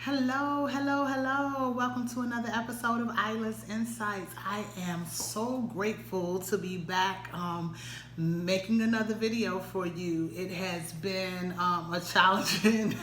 Hello, hello, hello. Welcome to another episode of Iilah's Insights. I am so grateful to be back making another video for you. It has been a challenging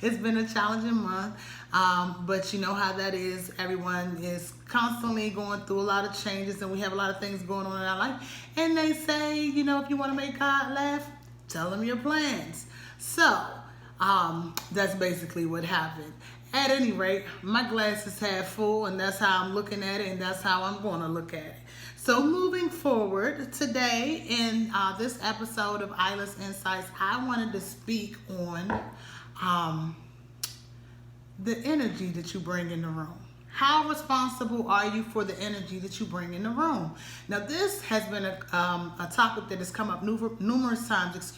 it's been a challenging month. But you know how that is. Everyone is constantly going through a lot of changes and we have a lot of things going on in our life. And they say, if you want to make God laugh, tell him your plans. So that's basically what happened. At any rate, my glass is half full, and that's how I'm looking at it, and that's how I'm going to look at it. So moving forward, today in this episode of Iilah's Insights, I wanted to speak on the energy that you bring in the room. How responsible are you for the energy that you bring in the room? Now, this has been a topic that has come up numerous times,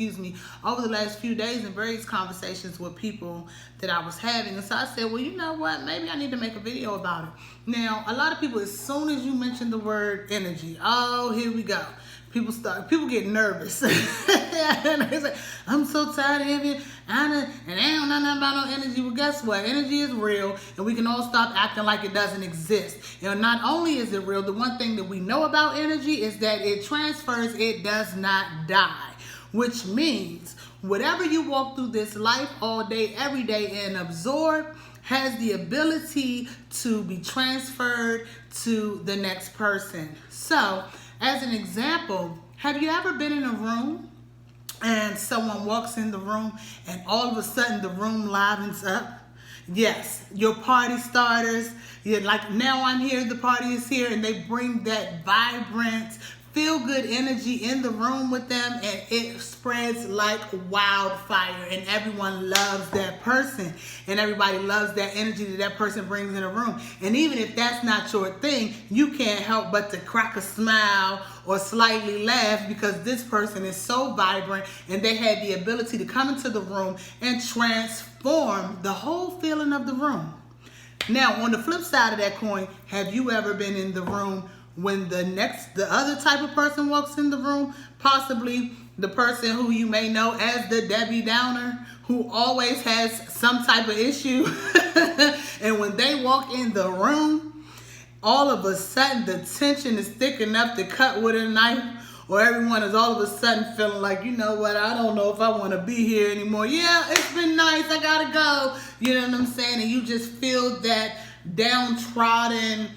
over the last few days in various conversations with people that I was having. And so I said, well, you know what? Maybe I need to make a video about it. Now, a lot of people, as soon as you mention the word energy, oh, here we go. People get nervous. And they say, I'm so tired of it. And I don't know nothing about no energy. Well, guess what? Energy is real, and we can all stop acting like it doesn't exist. Not only is it real, the one thing that we know about energy is that it transfers, it does not die. Which means whatever you walk through this life all day, every day, and absorb has the ability to be transferred to the next person. So, as an example, have you ever been in a room and someone walks in the room and all of a sudden the room livens up? Yes, your party starters, you're like, now I'm here, the party is here, and they bring that vibrant, feel-good energy in the room with them, and it spreads like wildfire, and everyone loves that person, and everybody loves that energy that person brings in a room. And even if that's not your thing, you can't help but to crack a smile or slightly laugh because this person is so vibrant and they had the ability to come into the room and transform the whole feeling of the room. Now, on the flip side of that coin, have you ever been in the room when the other type of person walks in the room, possibly the person who you may know as the Debbie Downer, who always has some type of issue, and when they walk in the room, all of a sudden the tension is thick enough to cut with a knife, or everyone is all of a sudden feeling like, you know what, I don't know if I want to be here anymore. Yeah, it's been nice, I gotta go. You know what I'm saying? And you just feel that downtrodden,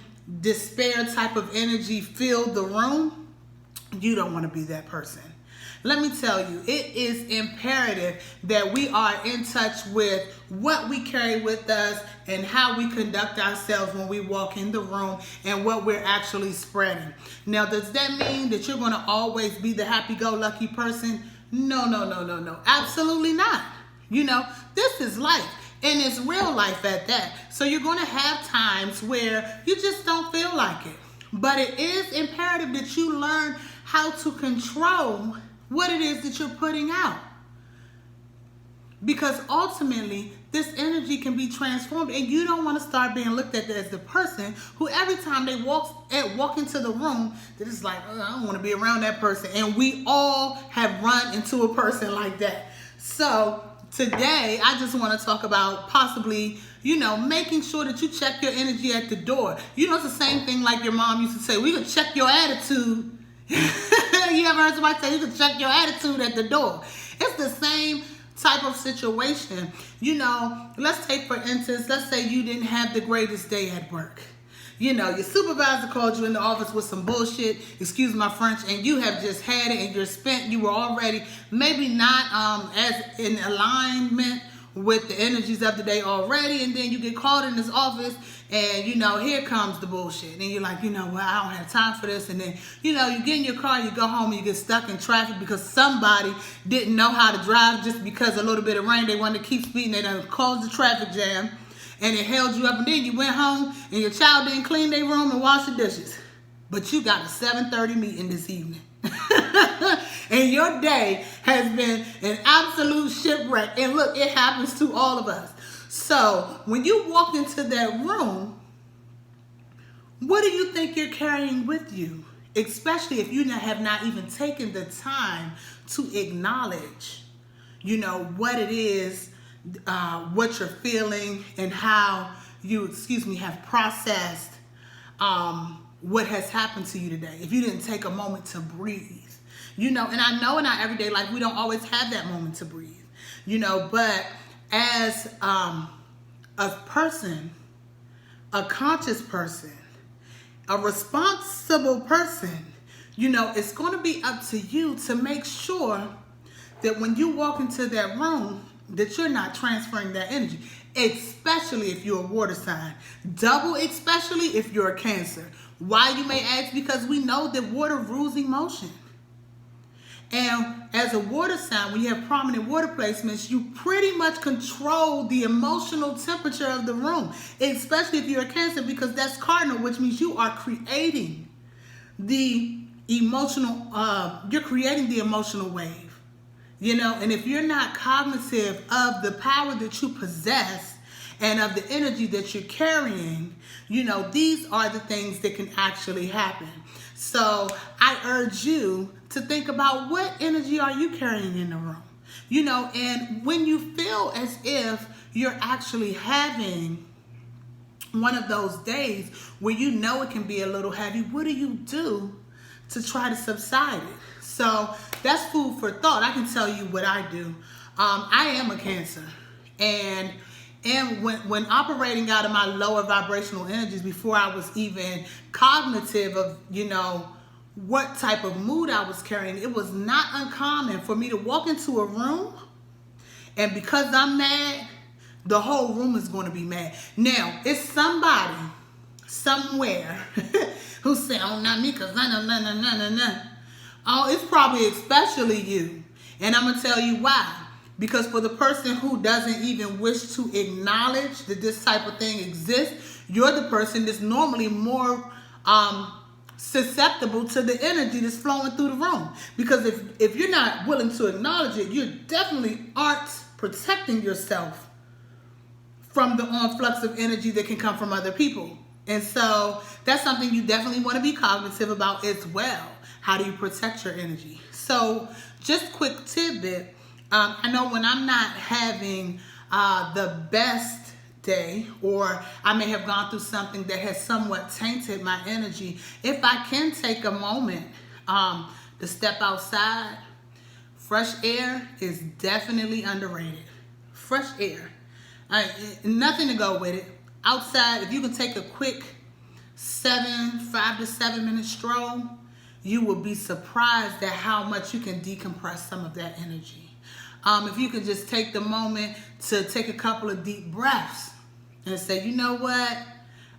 despair type of energy fill the room. You don't want to be that person. Let me tell you, it is imperative that we are in touch with what we carry with us and how we conduct ourselves when we walk in the room and what we're actually spreading. Now, does that mean that you're going to always be the happy-go-lucky person? No. Absolutely not. This is life. And it's real life at that. So you're going to have times where you just don't feel like it. But it is imperative that you learn how to control what it is that you're putting out. Because ultimately, this energy can be transformed, and you don't want to start being looked at as the person who every time they walk into the room, that is like, I don't want to be around that person. And we all have run into a person like that. So today, I just want to talk about possibly, making sure that you check your energy at the door. It's the same thing like your mom used to say, we can check your attitude. You ever heard somebody say, you can check your attitude at the door? It's the same type of situation. Let's take, for instance, let's say you didn't have the greatest day at work. Your supervisor called you in the office with some bullshit, excuse my French, and you have just had it and you're spent. You were already maybe not as in alignment with the energies of the day already, and then you get called in this office and here comes the bullshit, and you're like, well, I don't have time for this. And then you get in your car, you go home, and you get stuck in traffic because somebody didn't know how to drive. Just because a little bit of rain, they wanted to keep speeding, they done caused the traffic jam, and it held you up. And then you went home and your child didn't clean their room and wash the dishes, but you got a 7:30 meeting this evening. And your day has been an absolute shipwreck. And look, it happens to all of us. So when you walk into that room, what do you think you're carrying with you? Especially if you have not even taken the time to acknowledge, what it is what you're feeling and how you, have processed what has happened to you today. If you didn't take a moment to breathe, and I know in our everyday life, we don't always have that moment to breathe, but as a person, a conscious person, a responsible person, it's going to be up to you to make sure that when you walk into that room, that you're not transferring that energy, especially if you're a water sign. Double especially if you're a Cancer. Why, you may ask? Because we know that water rules emotion. And as a water sign, when you have prominent water placements, you pretty much control the emotional temperature of the room, especially if you're a Cancer, because that's cardinal, which means you are creating the emotional, you're creating the emotional wave, and if you're not cognitive of the power that you possess and of the energy that you're carrying, these are the things that can actually happen. So I urge you to think about what energy are you carrying in the room, and when you feel as if you're actually having one of those days where it can be a little heavy, what do you do to try to subside it? So that's food for thought. I can tell you what I do. I am a Cancer, and when operating out of my lower vibrational energies, before I was even cognitive of, what type of mood I was carrying, it was not uncommon for me to walk into a room, and because I'm mad, the whole room is going to be mad. Now, it's somebody somewhere who said, oh, not me, because nah. Oh, it's probably especially you. And I'm going to tell you why. Because for the person who doesn't even wish to acknowledge that this type of thing exists, you're the person that's normally more susceptible to the energy that's flowing through the room. Because if you're not willing to acknowledge it, you definitely aren't protecting yourself from the influx of energy that can come from other people. And so that's something you definitely want to be cognitive about as well. How do you protect your energy? So just quick tidbit. I know when I'm not having the best day, or I may have gone through something that has somewhat tainted my energy, if I can take a moment to step outside, fresh air is definitely underrated. Fresh air. Nothing to go with it. Outside, if you can take a quick 5 to 7 minute stroll, you will be surprised at how much you can decompress some of that energy. If you can just take the moment to take a couple of deep breaths and say, you know what?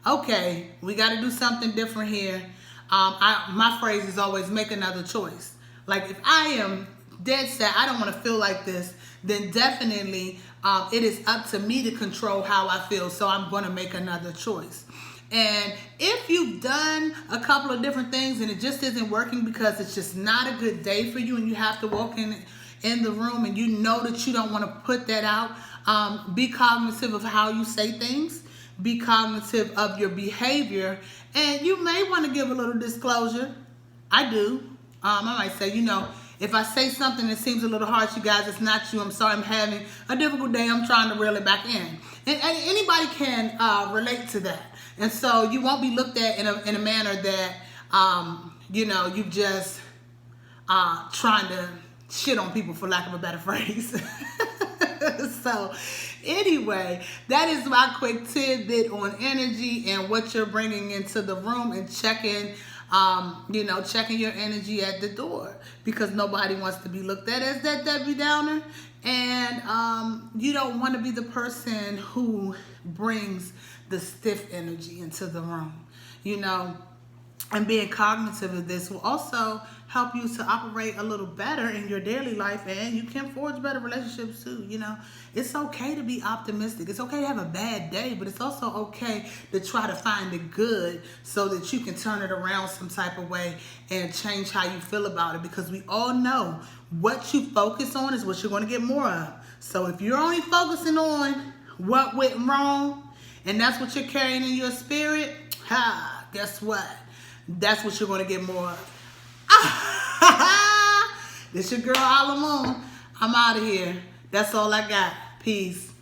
Okay, we got to do something different here. My phrase is always make another choice. Like if I am dead set, I don't want to feel like this, then definitely it is up to me to control how I feel. So I'm going to make another choice. And if you've done a couple of different things and it just isn't working because it's just not a good day for you, and you have to walk in the room and you know that you don't want to put that out, be cognitive of how you say things, be cognitive of your behavior, and you may want to give a little disclosure. I do. I might say, if I say something that seems a little harsh, you guys, it's not you. I'm sorry, I'm having a difficult day. I'm trying to reel it back in. And anybody can relate to that. And so you won't be looked at in a manner that, you just trying to shit on people, for lack of a better phrase. So anyway, that is my quick tidbit on energy and what you're bringing into the room, and checking your energy at the door, because nobody wants to be looked at as that Debbie Downer. And you don't want to be the person who brings the stiff energy into the room, and being cognitive of this will also help you to operate a little better in your daily life, and you can forge better relationships too. It's okay to be optimistic. It's okay to have a bad day, but it's also okay to try to find the good so that you can turn it around some type of way and change how you feel about it, because we all know what you focus on is what you're going to get more of. So if you're only focusing on what went wrong, and that's what you're carrying in your spirit, guess what? That's what you're going to get more of. This your girl, Iilah. I'm out of here. That's all I got. Peace.